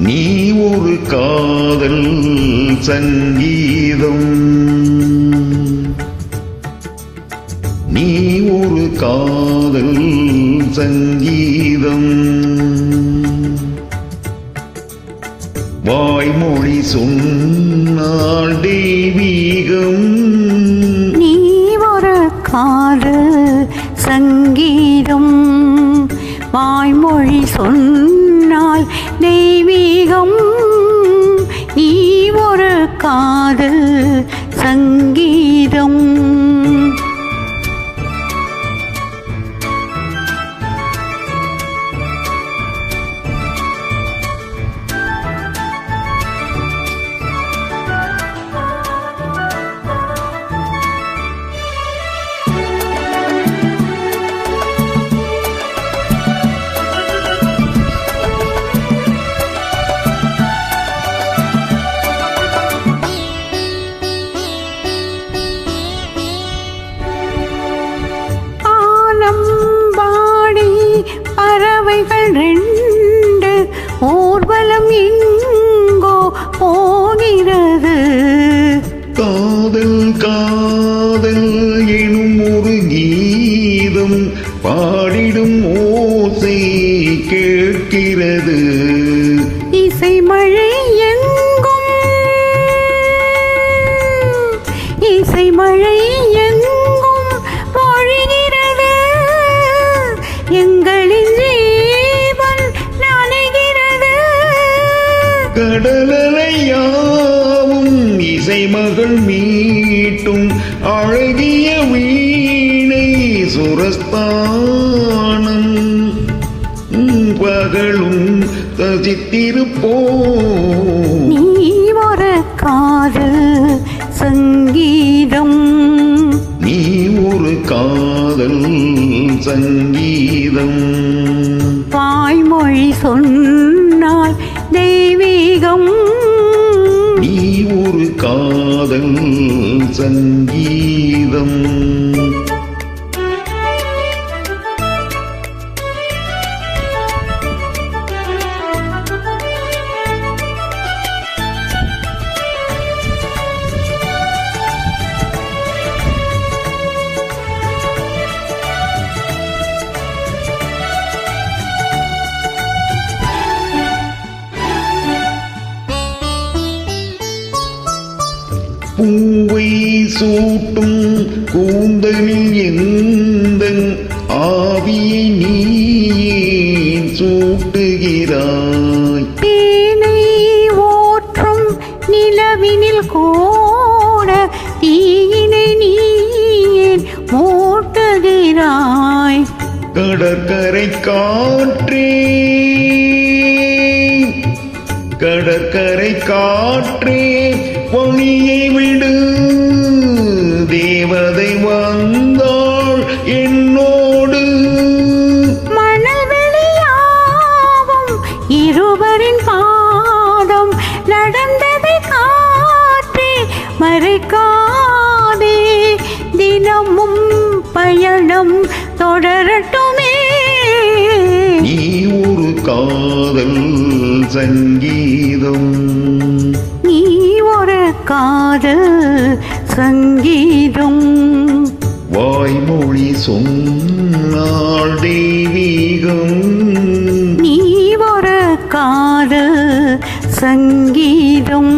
நீ ஒரு காதல் சங்கீதம், நீ ஒரு காதல் சங்கீதம். வாய்மொழி சொன்னால் தெய்வீகம், நீ ஒரு காதல் சங்கீதம். வாய்மொழி சொன்னால் தெய்வீகம், நீ ஒரு காதல் சங்கீதம். பாடி பறவைகள் ரெண்டு ஊர்வலம் எங்கோ போகிறது. காதல் காதல் எனும் ஒரு கீதம் பாடிடும் ஓசை கேட்கிறது. இசை மழை எங்கும், இசை மழை எங்கும் பொழிகிறது. எங்களின் ஜீவன் நனைகிறது. கடலையாவும் இசை மகள் மீட்டும் அழகிய வீணை சுரஸ்தானம். பகலும் ரசித்திருப்போம். நீ ஒரு காதல் சங்கீதம், நீ ஒரு காதல் சங்கீதம். வாய்மொழி சொன்னால் தெய்வீகம், நீ ஒரு காதல் சங்கீதம். பூவை சூட்டும் கூந்தலில் எந்தன் ஆவியை நீ ஏன் சூட்டுகிறாய்? தேனை ஓற்றும் நிலவினில் கோட தீயினை நீ ஏன் மூட்டுகிறாய்? கடற்கரை காற்றே, கடற்கரை காற்றே பணியை விடு. தேவதை வந்தாள் என்னோடு. மணல் வெளியாகும் இருவரின் பாதம் நடந்ததை காற்றே மறைக்காதே. தினமும் பயணம் தொடரட்டுமே. நீ ஒரு காதல் சங்கீதம், நீ ஒரு காதல் சங்கீதம். வாய்மொழி சொன்னால் தெய்வீகம், நீ ஒரு காதல் சங்கீதம்.